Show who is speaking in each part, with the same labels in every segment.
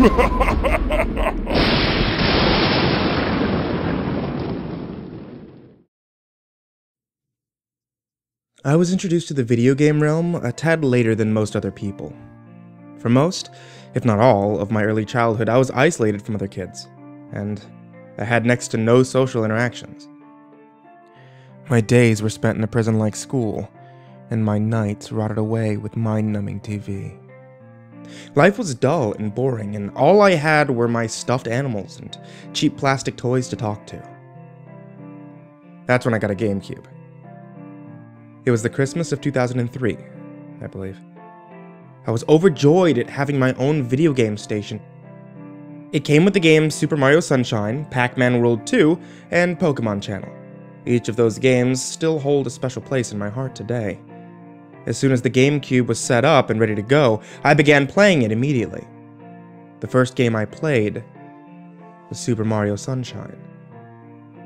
Speaker 1: I was introduced to the video game realm a tad later than most other people. For most, if not all, of my early childhood, I was isolated from other kids, and I had next to no social interactions. My days were spent in a prison-like school, and my nights rotted away with mind-numbing TV. Life was dull and boring, and all I had were my stuffed animals and cheap plastic toys to talk to. That's when I got a GameCube. It was the Christmas of 2003, I believe. I was overjoyed at having my own video game station. It came with the games Super Mario Sunshine, Pac-Man World 2, and Pokemon Channel. Each of those games still hold a special place in my heart today. As soon as the GameCube was set up and ready to go, I began playing it immediately. The first game I played was Super Mario Sunshine.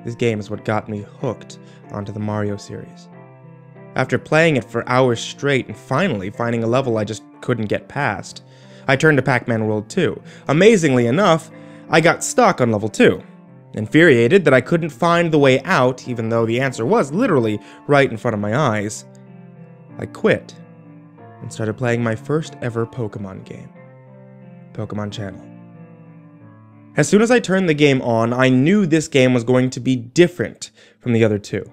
Speaker 1: This game is what got me hooked onto the Mario series. After playing it for hours straight and finally finding a level I just couldn't get past, I turned to Pac-Man World 2. Amazingly enough, I got stuck on level 2. Infuriated that I couldn't find the way out, even though the answer was literally right in front of my eyes, I quit and started playing my first ever Pokemon game, Pokemon Channel. As soon as I turned the game on, I knew this game was going to be different from the other two.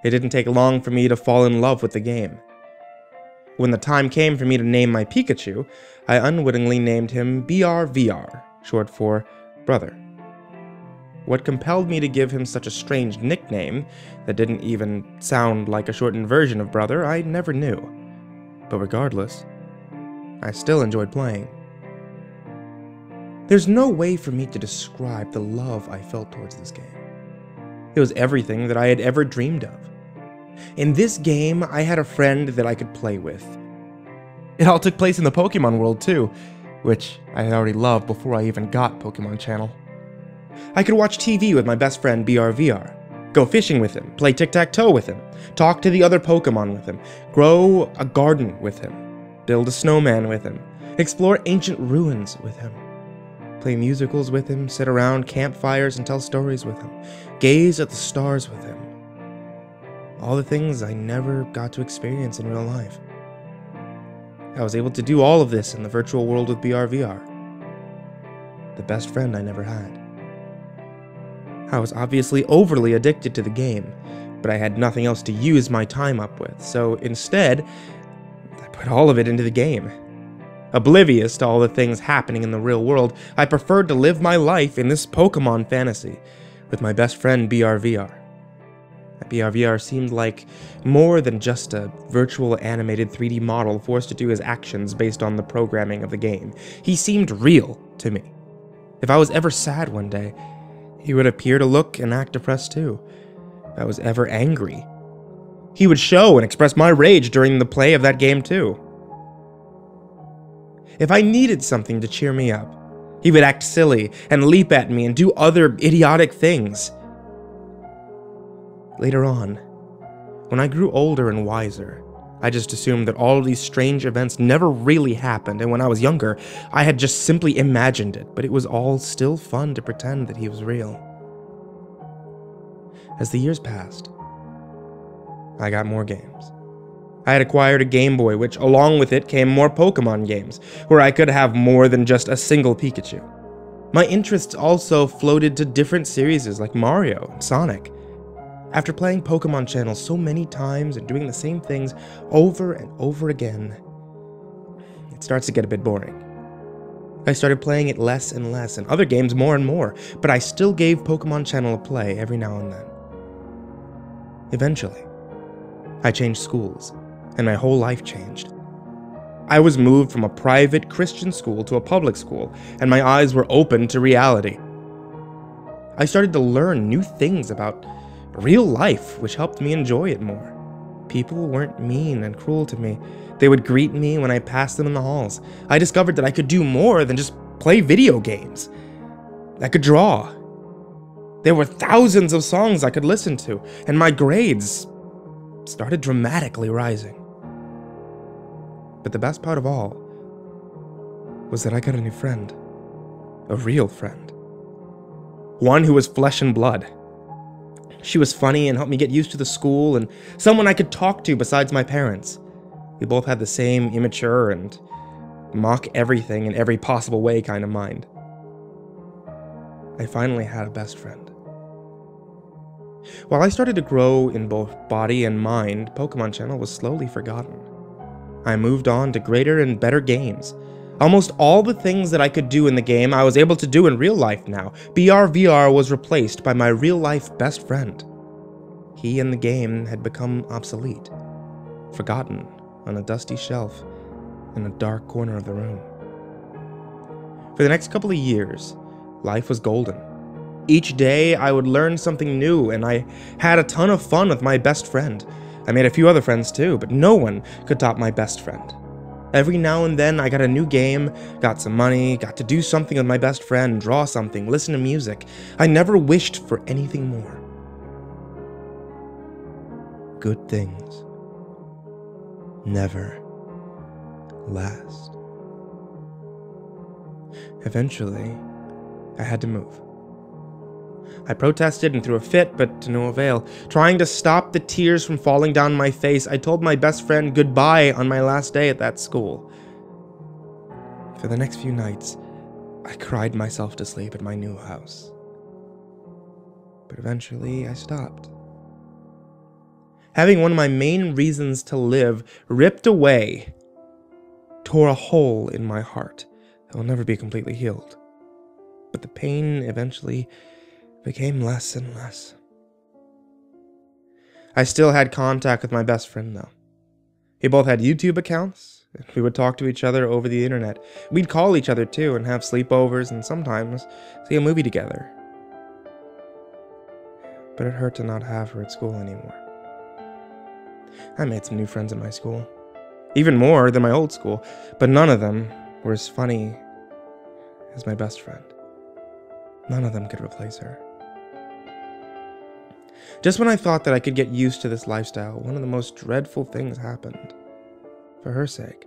Speaker 1: It didn't take long for me to fall in love with the game. When the time came for me to name my Pikachu, I unwittingly named him BRVR, short for Brother. What compelled me to give him such a strange nickname that didn't even sound like a shortened version of Brother, I never knew. But regardless, I still enjoyed playing. There's no way for me to describe the love I felt towards this game. It was everything that I had ever dreamed of. In this game, I had a friend that I could play with. It all took place in the Pokemon world too, which I had already loved before I even got Pokemon Channel. I could watch TV with my best friend BRVR, go fishing with him, play tic-tac-toe with him, talk to the other Pokemon with him, grow a garden with him, build a snowman with him, explore ancient ruins with him, play musicals with him, sit around campfires and tell stories with him, gaze at the stars with him. All the things I never got to experience in real life. I was able to do all of this in the virtual world with BRVR. The best friend I never had. I was obviously overly addicted to the game, but I had nothing else to use my time up with, so instead, I put all of it into the game. Oblivious to all the things happening in the real world, I preferred to live my life in this Pokemon fantasy with my best friend BRVR. BRVR seemed like more than just a virtual animated 3D model forced to do his actions based on the programming of the game. He seemed real to me. If I was ever sad one day, he would appear to look and act depressed too. If I was ever angry, he would show and express my rage during the play of that game too. If I needed something to cheer me up, he would act silly and leap at me and do other idiotic things. Later on, when I grew older and wiser, I just assumed that all of these strange events never really happened, and when I was younger, I had just simply imagined it, but it was all still fun to pretend that he was real. As the years passed, I got more games. I had acquired a Game Boy, which along with it came more Pokemon games, where I could have more than just a single Pikachu. My interests also floated to different series like Mario and Sonic. After playing Pokemon Channel so many times and doing the same things over and over again, it starts to get a bit boring. I started playing it less and less, and other games more and more, but I still gave Pokemon Channel a play every now and then. Eventually, I changed schools, and my whole life changed. I was moved from a private Christian school to a public school, and my eyes were opened to reality. I started to learn new things about real life, which helped me enjoy it more. People weren't mean and cruel to me. They would greet me when I passed them in the halls. I discovered that I could do more than just play video games. I could draw. There were thousands of songs I could listen to, and my grades started dramatically rising. But the best part of all was that I got a new friend. A real friend. One who was flesh and blood. She was funny and helped me get used to the school, and someone I could talk to besides my parents. We both had the same immature and mock everything in every possible way kind of mind. I finally had a best friend. While I started to grow in both body and mind, Pokemon Channel was slowly forgotten. I moved on to greater and better games. Almost all the things that I could do in the game I was able to do in real life now. BRVR was replaced by my real-life best friend. He and the game had become obsolete, forgotten on a dusty shelf in a dark corner of the room. For the next couple of years, life was golden. Each day I would learn something new, and I had a ton of fun with my best friend. I made a few other friends too, but no one could top my best friend. Every now and then I got a new game, got some money, got to do something with my best friend, draw something, listen to music. I never wished for anything more. Good things never last. Eventually, I had to move. I protested and threw a fit, but to no avail. Trying to stop the tears from falling down my face, I told my best friend goodbye on my last day at that school. For the next few nights, I cried myself to sleep at my new house. But eventually, I stopped. Having one of my main reasons to live ripped away tore a hole in my heart that will never be completely healed. But the pain eventually became less and less. I still had contact with my best friend, though. We both had YouTube accounts, and we would talk to each other over the internet. We'd call each other, too, and have sleepovers, and sometimes see a movie together. But it hurt to not have her at school anymore. I made some new friends at my school. Even more than my old school, but none of them were as funny as my best friend. None of them could replace her. Just when I thought that I could get used to this lifestyle, one of the most dreadful things happened. For her sake.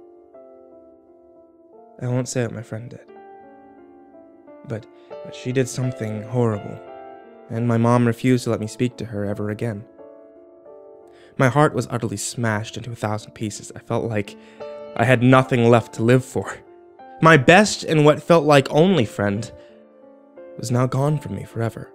Speaker 1: I won't say what my friend did. But she did something horrible, and my mom refused to let me speak to her ever again. My heart was utterly smashed into 1,000 pieces. I felt like I had nothing left to live for. My best and what felt like only friend was now gone from me forever.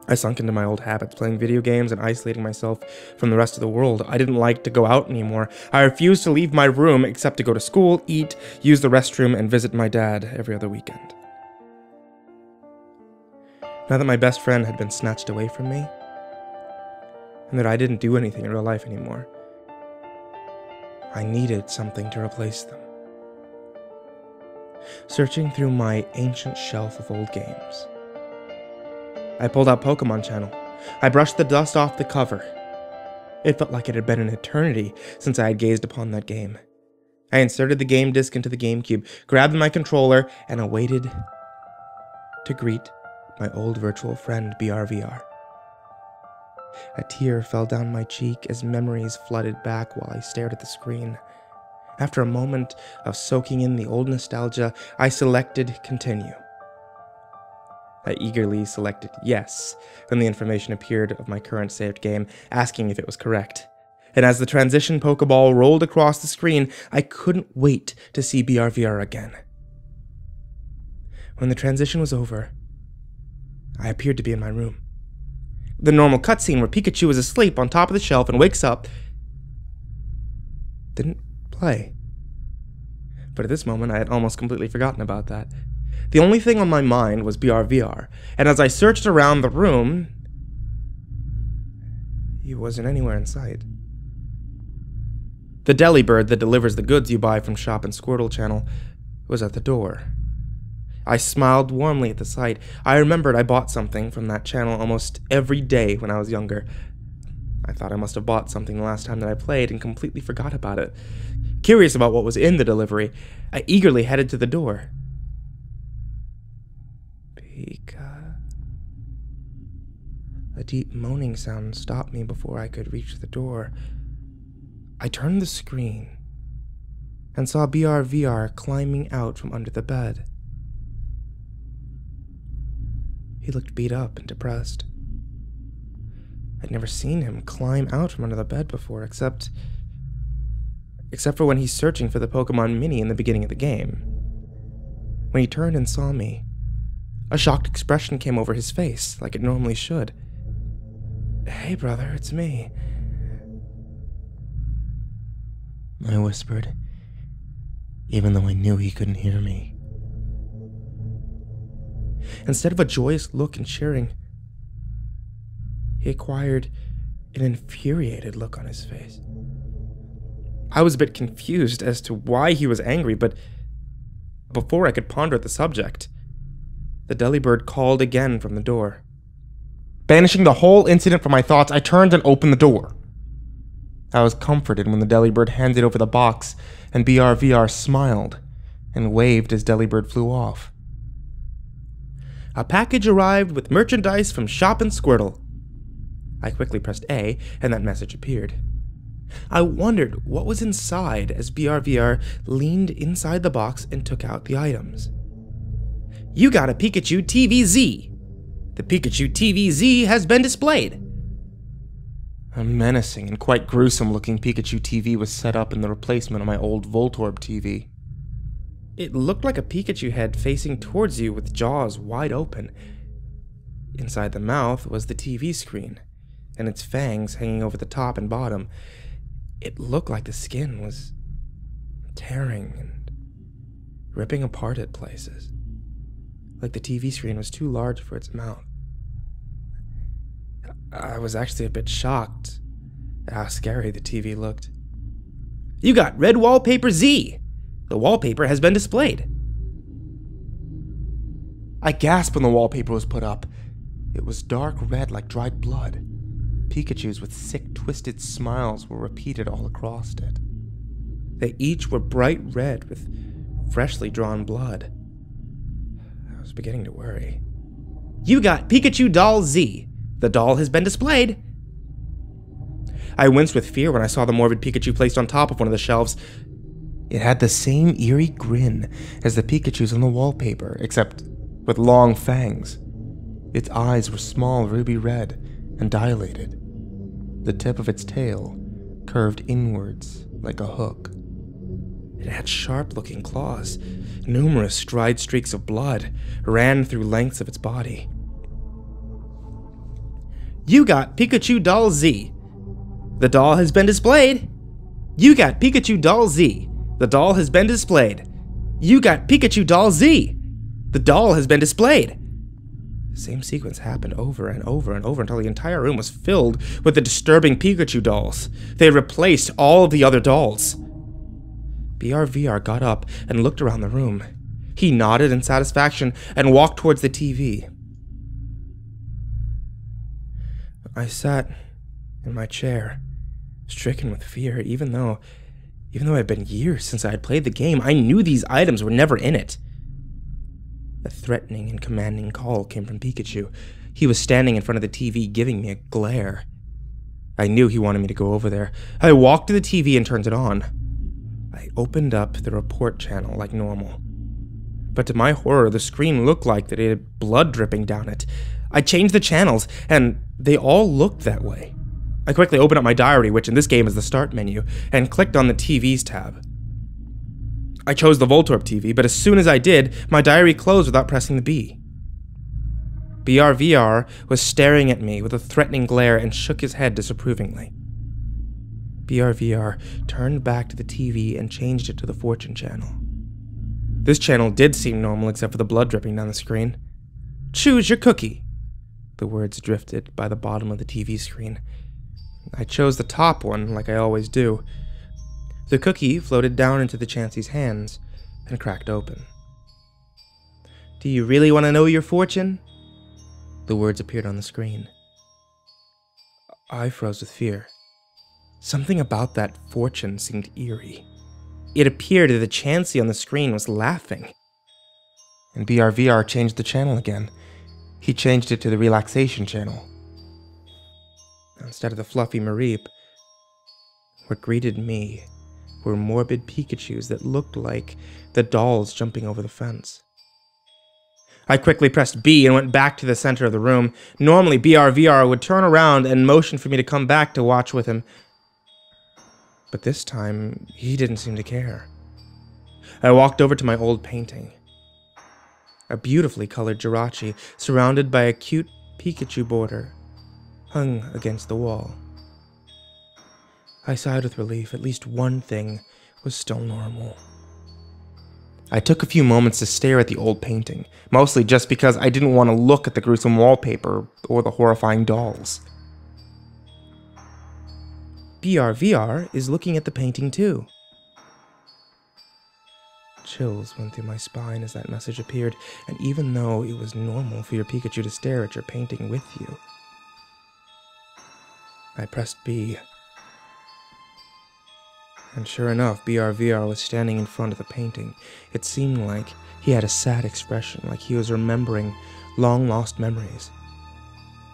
Speaker 1: I sunk into my old habits, playing video games and isolating myself from the rest of the world. I didn't like to go out anymore. I refused to leave my room except to go to school, eat, use the restroom, and visit my dad every other weekend. Now that my best friend had been snatched away from me, and that I didn't do anything in real life anymore, I needed something to replace them. Searching through my ancient shelf of old games, I pulled out Pokemon Channel. I brushed the dust off the cover. It felt like it had been an eternity since I had gazed upon that game. I inserted the game disc into the GameCube, grabbed my controller, and awaited to greet my old virtual friend BRVR. A tear fell down my cheek as memories flooded back while I stared at the screen. After a moment of soaking in the old nostalgia, I selected Continue. I eagerly selected Yes when the information appeared of my current saved game, asking if it was correct. And as the transition Pokeball rolled across the screen, I couldn't wait to see BRVR again. When the transition was over, I appeared to be in my room. The normal cutscene where Pikachu is asleep on top of the shelf and wakes up didn't play. But at this moment, I had almost completely forgotten about that. The only thing on my mind was BRVR, and as I searched around the room, he wasn't anywhere in sight. The deli bird that delivers the goods you buy from Shop and Squirtle Channel was at the door. I smiled warmly at the sight. I remembered I bought something from that channel almost every day when I was younger. I thought I must have bought something the last time that I played and completely forgot about it. Curious about what was in the delivery, I eagerly headed to the door. Pika. A deep moaning sound stopped me before I could reach the door. I turned the screen and saw BRVR climbing out from under the bed. He looked beat up and depressed. I'd never seen him climb out from under the bed before, except for when he's searching for the Pokemon Mini in the beginning of the game. When he turned and saw me, a shocked expression came over his face, like it normally should. "Hey, brother, it's me," I whispered, even though I knew he couldn't hear me. Instead of a joyous look and cheering, he acquired an infuriated look on his face. I was a bit confused as to why he was angry, but before I could ponder at the subject, the Delibird called again from the door. Banishing the whole incident from my thoughts, I turned and opened the door. I was comforted when the Delibird handed over the box, and BRVR smiled and waved as Delibird flew off. A package arrived with merchandise from Shop and Squirtle. I quickly pressed A, and that message appeared. I wondered what was inside as BRVR leaned inside the box and took out the items. "You got a Pikachu TV-Z. The Pikachu TV-Z has been displayed." A menacing and quite gruesome-looking Pikachu TV was set up in the replacement of my old Voltorb TV. It looked like a Pikachu head facing towards you with jaws wide open. Inside the mouth was the TV screen, and its fangs hanging over the top and bottom. It looked like the skin was tearing and ripping apart at places, like the TV screen was too large for its mouth. I was actually a bit shocked at how scary the TV looked. "You got red wallpaper Z. The wallpaper has been displayed." I gasped when the wallpaper was put up. It was dark red like dried blood. Pikachus with sick, twisted smiles were repeated all across it. They each were bright red with freshly drawn blood. I was beginning to worry. "You got Pikachu Doll Z. The doll has been displayed." I winced with fear when I saw the morbid Pikachu placed on top of one of the shelves. It had the same eerie grin as the Pikachus on the wallpaper, except with long fangs. Its eyes were small ruby red and dilated. The tip of its tail curved inwards like a hook. It had sharp-looking claws. Numerous dried streaks of blood ran through lengths of its body. "You got Pikachu Doll Z. The doll has been displayed." "You got Pikachu Doll Z. The doll has been displayed." "You got Pikachu Doll Z. The doll has been displayed." The same sequence happened over and over and over until the entire room was filled with the disturbing Pikachu dolls. They replaced all of the other dolls. BRVR got up and looked around the room. He nodded in satisfaction and walked towards the TV. I sat in my chair, stricken with fear, even though it had been years since I had played the game. I knew these items were never in it. A threatening and commanding call came from Pikachu. He was standing in front of the TV, giving me a glare. I knew he wanted me to go over there. I walked to the TV and turned it on. I opened up the report channel like normal. But to my horror, the screen looked like that it had blood dripping down it. I changed the channels, and they all looked that way. I quickly opened up my diary, which in this game is the start menu, and clicked on the TVs tab. I chose the Voltorb TV, but as soon as I did, my diary closed without pressing the B. BRVR was staring at me with a threatening glare and shook his head disapprovingly. BRVR turned back to the TV and changed it to the Fortune channel. This channel did seem normal except for the blood dripping down the screen. "Choose your cookie." The words drifted by the bottom of the TV screen. I chose the top one, like I always do. The cookie floated down into the Chansey's hands and cracked open. "Do you really want to know your fortune?" The words appeared on the screen. I froze with fear. Something about that fortune seemed eerie. It appeared that the Chansey on the screen was laughing. And BRVR changed the channel again. He changed it to the relaxation channel. Instead of the fluffy Mareep, what greeted me were morbid Pikachus that looked like the dolls jumping over the fence. I quickly pressed B and went back to the center of the room. Normally, BRVR would turn around and motion for me to come back to watch with him. But this time, he didn't seem to care. I walked over to my old painting. A beautifully colored Jirachi, surrounded by a cute Pikachu border, hung against the wall. I sighed with relief. At least one thing was still normal. I took a few moments to stare at the old painting, mostly just because I didn't want to look at the gruesome wallpaper or the horrifying dolls. BRVR is looking at the painting too. Chills went through my spine as that message appeared, and even though it was normal for your Pikachu to stare at your painting with you, I pressed B. And sure enough, BRVR was standing in front of the painting. It seemed like he had a sad expression, like he was remembering long-lost memories.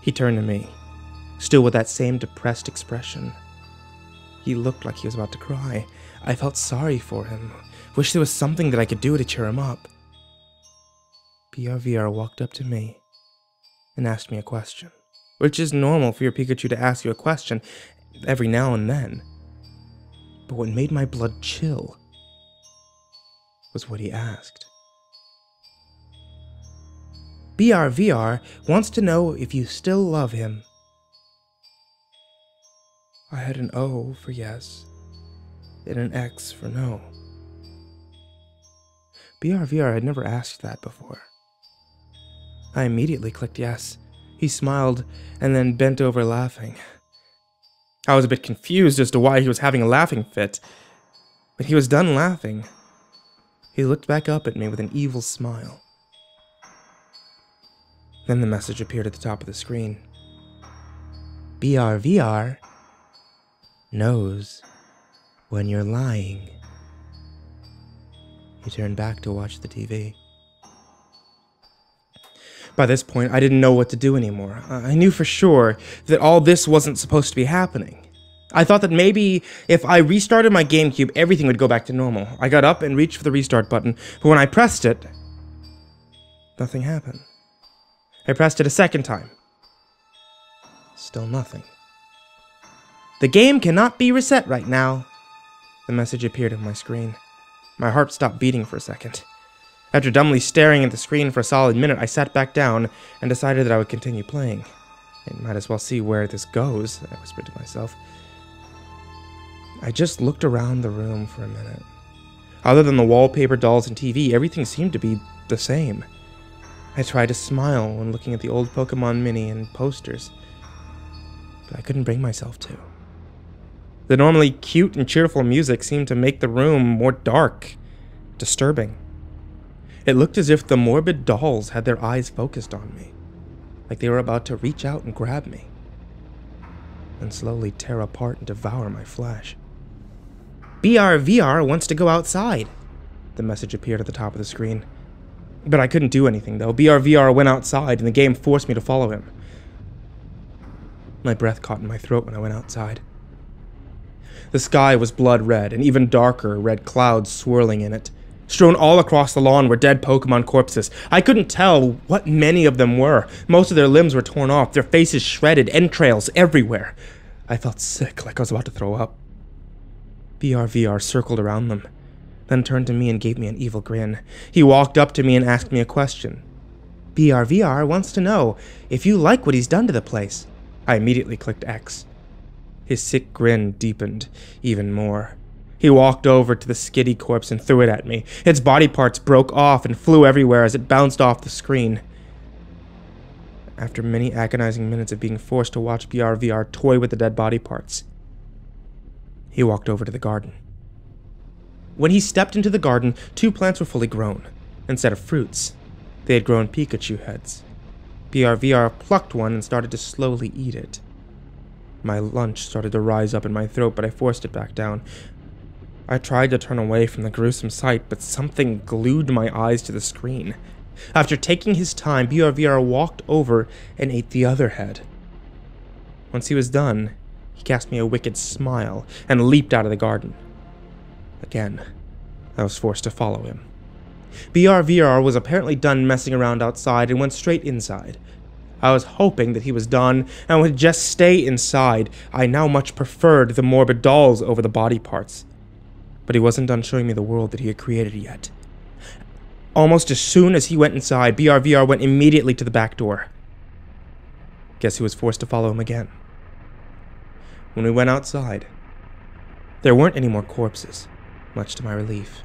Speaker 1: He turned to me, still with that same depressed expression. He looked like he was about to cry. I felt sorry for him. Wish there was something that I could do to cheer him up. BRVR walked up to me and asked me a question, which is normal for your Pikachu to ask you a question every now and then. But what made my blood chill was what he asked. BRVR wants to know if you still love him. I had an O for yes, and an X for no. BRVR had never asked that before. I immediately clicked yes. He smiled and then bent over laughing. I was a bit confused as to why he was having a laughing fit, but he was done laughing. He looked back up at me with an evil smile. Then the message appeared at the top of the screen. BRVR knows when you're lying. He turned back to watch the TV. By this point, I didn't know what to do anymore. I knew for sure that all this wasn't supposed to be happening. I thought that maybe if I restarted my GameCube, everything would go back to normal. I got up and reached for the restart button, but when I pressed it, nothing happened. I pressed it a second time. Still nothing. The game cannot be reset right now. The message appeared on my screen. My heart stopped beating for a second. After dumbly staring at the screen for a solid minute, I sat back down and decided that I would continue playing. I might as well see where this goes, I whispered to myself. I just looked around the room for a minute. Other than the wallpaper, dolls, and TV, everything seemed to be the same. I tried to smile when looking at the old Pokemon mini and posters, but I couldn't bring myself to. The normally cute and cheerful music seemed to make the room more dark, disturbing. It looked as if the morbid dolls had their eyes focused on me, like they were about to reach out and grab me, and slowly tear apart and devour my flesh. BRVR wants to go outside. The message appeared at the top of the screen. But I couldn't do anything, though. BRVR went outside, and the game forced me to follow him. My breath caught in my throat when I went outside. The sky was blood red, and even darker red clouds swirling in it. Strewn all across the lawn were dead Pokemon corpses. I couldn't tell what many of them were. Most of their limbs were torn off, their faces shredded, entrails everywhere. I felt sick, like I was about to throw up. BRVR circled around them, then turned to me and gave me an evil grin. He walked up to me and asked me a question. BRVR wants to know if you like what he's done to the place. I immediately clicked X. His sick grin deepened even more. He walked over to the skitty corpse and threw it at me. Its body parts broke off and flew everywhere as it bounced off the screen. After many agonizing minutes of being forced to watch BRVR toy with the dead body parts, he walked over to the garden. When he stepped into the garden, 2 plants were fully grown. Instead of fruits, they had grown Pikachu heads. BRVR plucked one and started to slowly eat it. My lunch started to rise up in my throat, but I forced it back down. I tried to turn away from the gruesome sight, but something glued my eyes to the screen. After taking his time, BRVR walked over and ate the other head. Once he was done, he cast me a wicked smile and leaped out of the garden. Again, I was forced to follow him. BRVR was apparently done messing around outside and went straight inside. I was hoping that he was done and would just stay inside. I now much preferred the morbid dolls over the body parts. But he wasn't done showing me the world that he had created yet. Almost as soon as he went inside, BRVR went immediately to the back door. Guess he was forced to follow him again. When we went outside, there weren't any more corpses, much to my relief.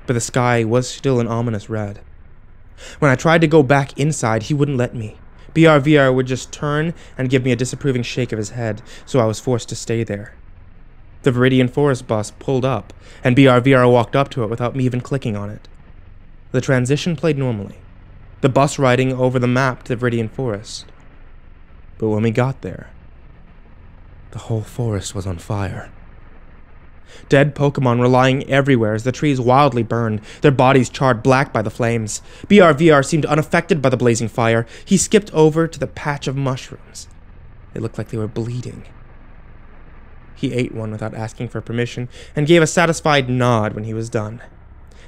Speaker 1: But the sky was still an ominous red. When I tried to go back inside, he wouldn't let me. BRVR would just turn and give me a disapproving shake of his head, so I was forced to stay there. The Viridian Forest bus pulled up, and BRVR walked up to it without me even clicking on it. The transition played normally, the bus riding over the map to the Viridian Forest. But when we got there, the whole forest was on fire. Dead Pokemon were lying everywhere as the trees wildly burned, their bodies charred black by the flames. BRVR seemed unaffected by the blazing fire. He skipped over to the patch of mushrooms. They looked like they were bleeding. He ate one without asking for permission and gave a satisfied nod when he was done.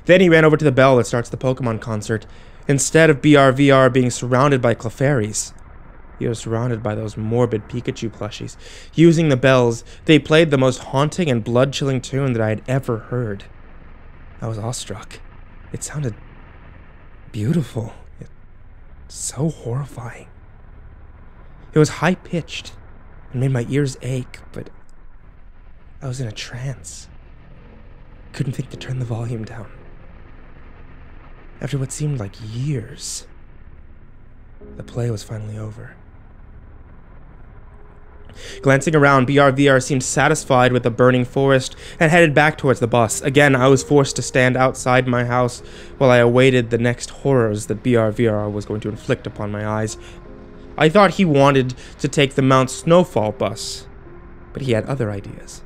Speaker 1: Then he ran over to the bell that starts the Pokemon concert. Instead of BRVR being surrounded by Clefairies, he was surrounded by those morbid Pikachu plushies. Using the bells, they played the most haunting and blood-chilling tune that I had ever heard. I was awestruck. It sounded beautiful. So horrifying. It was high-pitched and made my ears ache, but I was in a trance. Couldn't think to turn the volume down. After what seemed like years, the play was finally over. Glancing around, BRVR seemed satisfied with the burning forest and headed back towards the bus. Again, I was forced to stand outside my house while I awaited the next horrors that BRVR was going to inflict upon my eyes. I thought he wanted to take the Mount Snowfall bus, but he had other ideas.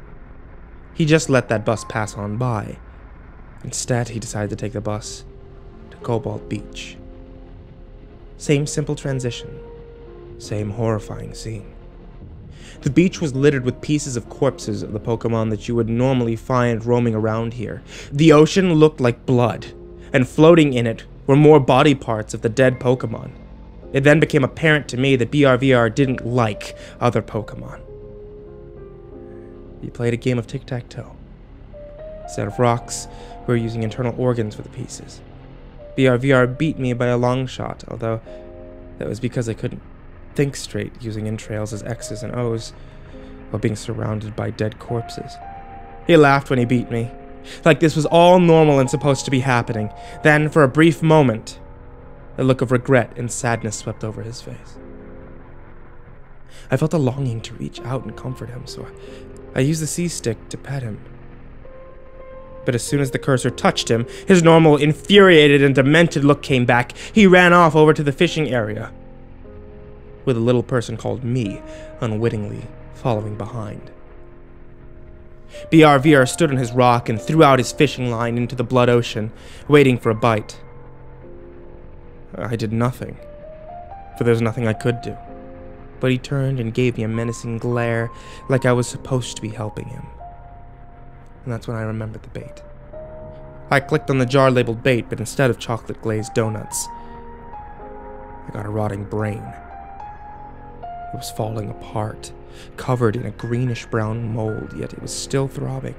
Speaker 1: He just let that bus pass on by. Instead, he decided to take the bus to Cobalt Beach. Same simple transition, same horrifying scene. The beach was littered with pieces of corpses of the Pokemon that you would normally find roaming around here. The ocean looked like blood, and floating in it were more body parts of the dead Pokemon. It then became apparent to me that BRVR didn't like other Pokemon. He played a game of tic-tac-toe. Instead of rocks, we were using internal organs for the pieces. BRVR beat me by a long shot, although that was because I couldn't think straight using entrails as X's and O's while being surrounded by dead corpses. He laughed when he beat me, like this was all normal and supposed to be happening. Then, for a brief moment, a look of regret and sadness swept over his face. I felt a longing to reach out and comfort him, so I used the C-stick to pet him. But as soon as the cursor touched him, his normal, infuriated and demented look came back. He ran off over to the fishing area, with a little person called me unwittingly following behind. BRVR stood on his rock and threw out his fishing line into the blood ocean, waiting for a bite. I did nothing, for there was nothing I could do. But he turned and gave me a menacing glare, like I was supposed to be helping him. And that's when I remembered the bait. I clicked on the jar labeled bait, but instead of chocolate glazed donuts, I got a rotting brain. It was falling apart, covered in a greenish-brown mold, yet it was still throbbing.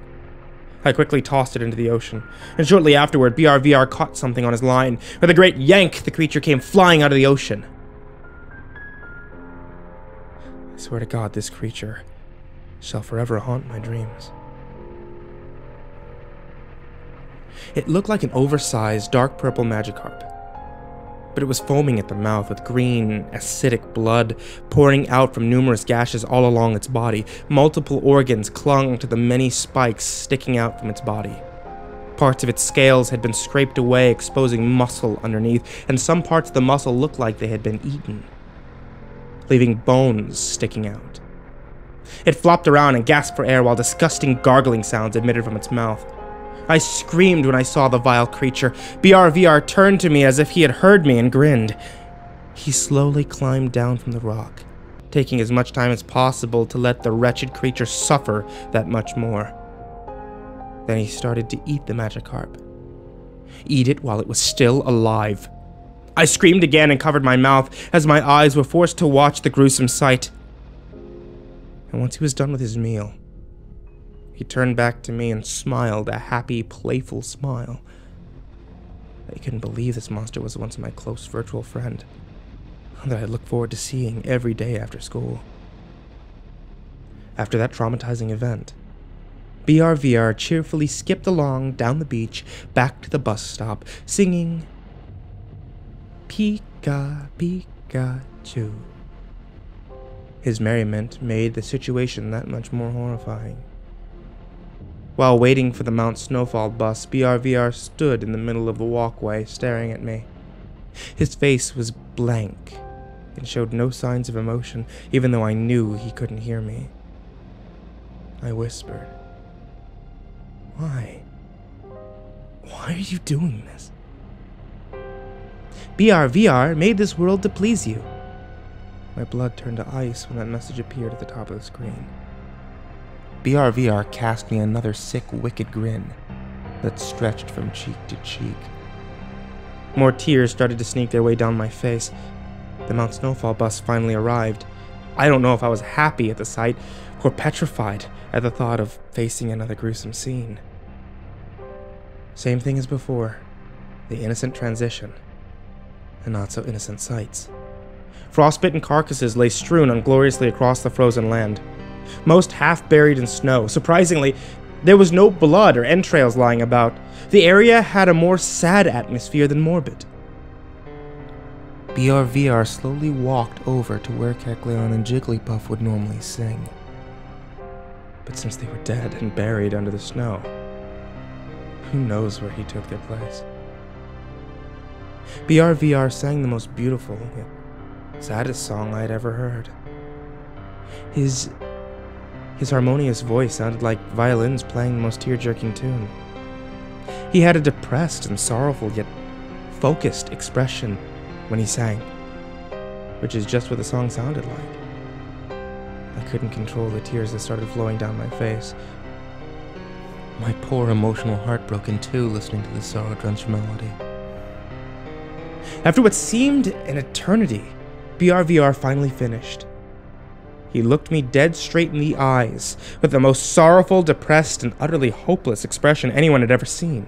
Speaker 1: I quickly tossed it into the ocean, and shortly afterward, BRVR caught something on his line. With a great yank, the creature came flying out of the ocean. I swear to God, this creature shall forever haunt my dreams. It looked like an oversized, dark purple Magikarp, but it was foaming at the mouth with green, acidic blood pouring out from numerous gashes all along its body. Multiple organs clung to the many spikes sticking out from its body. Parts of its scales had been scraped away, exposing muscle underneath, and some parts of the muscle looked like they had been eaten, leaving bones sticking out. It flopped around and gasped for air while disgusting gargling sounds emitted from its mouth. I screamed when I saw the vile creature. BRVR turned to me as if he had heard me and grinned. He slowly climbed down from the rock, taking as much time as possible to let the wretched creature suffer that much more. Then he started to eat the Magikarp. Eat it while it was still alive. I screamed again and covered my mouth as my eyes were forced to watch the gruesome sight. And once he was done with his meal, he turned back to me and smiled, a happy, playful smile. I couldn't believe this monster was once my close virtual friend that I looked forward to seeing every day after school. After that traumatizing event, BRVR cheerfully skipped along down the beach back to the bus stop, singing Pika, Pikachu. His merriment made the situation that much more horrifying. While waiting for the Mount Snowfall bus, BRVR stood in the middle of the walkway, staring at me. His face was blank and showed no signs of emotion, even though I knew he couldn't hear me. I whispered, "Why? Why are you doing this?" "BRVR made this world to please you." My blood turned to ice when that message appeared at the top of the screen. BRVR cast me another sick, wicked grin that stretched from cheek to cheek. More tears started to sneak their way down my face. The Mount Snowfall bus finally arrived. I don't know if I was happy at the sight or petrified at the thought of facing another gruesome scene. Same thing as before, the innocent transition, and not so innocent sights. Frostbitten carcasses lay strewn ungloriously across the frozen land, most half buried in snow. Surprisingly, there was no blood or entrails lying about. The area had a more sad atmosphere than morbid. BRVR slowly walked over to where Kecleon and Jigglypuff would normally sing. But since they were dead and buried under the snow, who knows where he took their place? BRVR sang the most beautiful, yet saddest song I had ever heard. His harmonious voice sounded like violins playing the most tear-jerking tune. He had a depressed and sorrowful yet focused expression when he sang, which is just what the song sounded like. I couldn't control the tears that started flowing down my face. My poor emotional heart broke in two listening to the sorrow-drenched melody. After what seemed an eternity, BRVR finally finished. He looked me dead straight in the eyes with the most sorrowful, depressed, and utterly hopeless expression anyone had ever seen.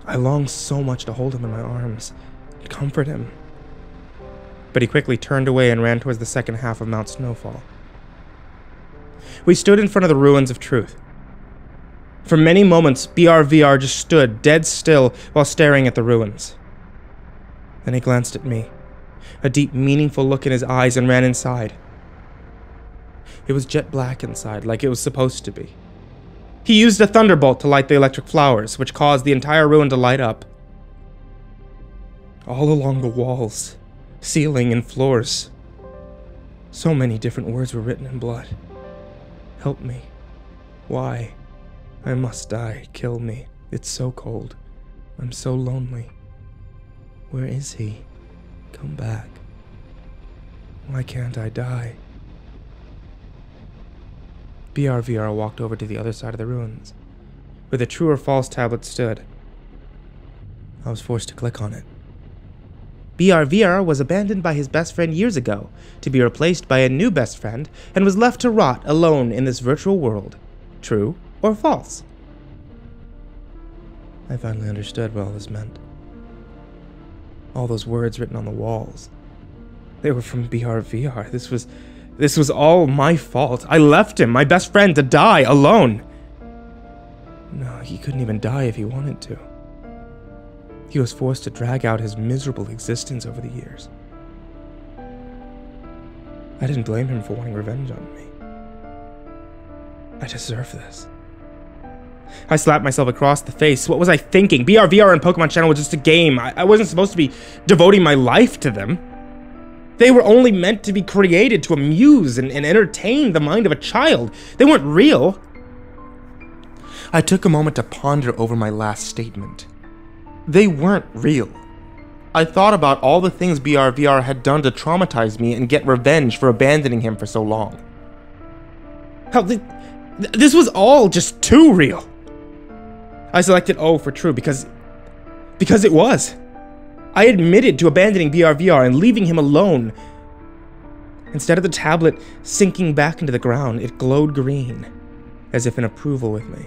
Speaker 1: I longed so much to hold him in my arms and comfort him. But he quickly turned away and ran towards the second half of Mount Snowfall. We stood in front of the ruins of truth. For many moments, BRVR just stood dead still while staring at the ruins. Then he glanced at me, a deep, meaningful look in his eyes, and ran inside. It was jet black inside, like it was supposed to be. He used a thunderbolt to light the electric flowers, which caused the entire ruin to light up. All along the walls, ceiling, and floors, so many different words were written in blood. Help me. Why? I must die. Kill me. It's so cold. I'm so lonely. Where is he? Come back. Why can't I die? BRVR walked over to the other side of the ruins, where the true or false tablet stood. I was forced to click on it. BRVR was abandoned by his best friend years ago, to be replaced by a new best friend, and was left to rot alone in this virtual world. True or false? I finally understood what all this meant. All those words written on the walls, they were from BRVR. This was all my fault. I left him, my best friend, to die alone. No, he couldn't even die if he wanted to. He was forced to drag out his miserable existence over the years. I didn't blame him for wanting revenge on me. I deserve this. I slapped myself across the face. What was I thinking? BRVR and Pokemon Channel was just a game. I wasn't supposed to be devoting my life to them. They were only meant to be created to amuse and entertain the mind of a child. They weren't real. I took a moment to ponder over my last statement. They weren't real. I thought about all the things BRVR had done to traumatize me and get revenge for abandoning him for so long. Hell, this was all just too real. I selected O for true because it was. I admitted to abandoning BRVR and leaving him alone. Instead of the tablet sinking back into the ground, it glowed green, as if in approval with me.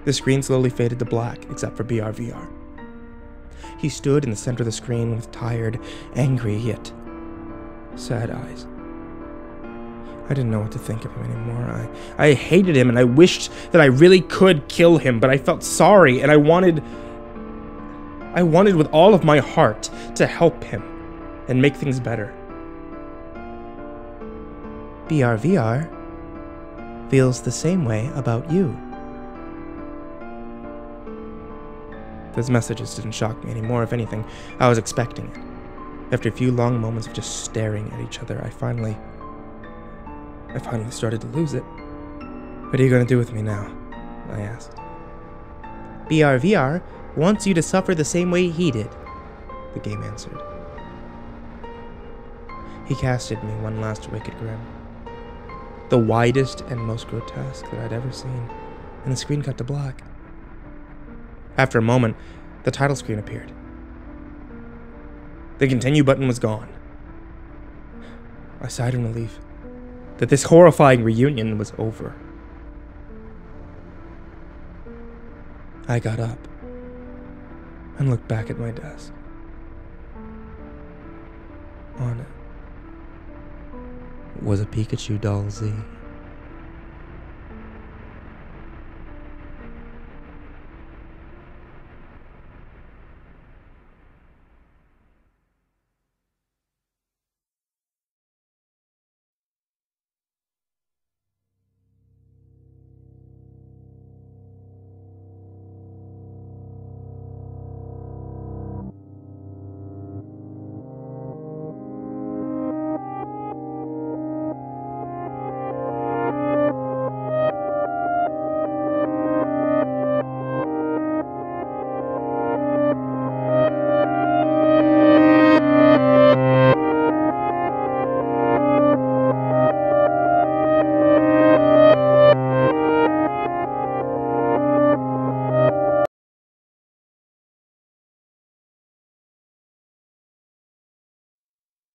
Speaker 1: The screen slowly faded to black, except for BRVR. He stood in the center of the screen with tired, angry, yet sad eyes. I didn't know what to think of him anymore. I hated him, and I wished that I really could kill him, but I felt sorry, and I wanted with all of my heart to help him and make things better. BRVR feels the same way about you. Those messages didn't shock me anymore. If anything, I was expecting it. After a few long moments of just staring at each other, I finally started to lose it. What are you going to do with me now? I asked. BRVR wants you to suffer the same way he did, the game answered. He casted me one last wicked grin, the widest and most grotesque that I'd ever seen, and the screen cut to black. After a moment, the title screen appeared. The continue button was gone. I sighed in relief that this horrifying reunion was over. I got up and looked back at my desk. On it was a Pikachu doll Z.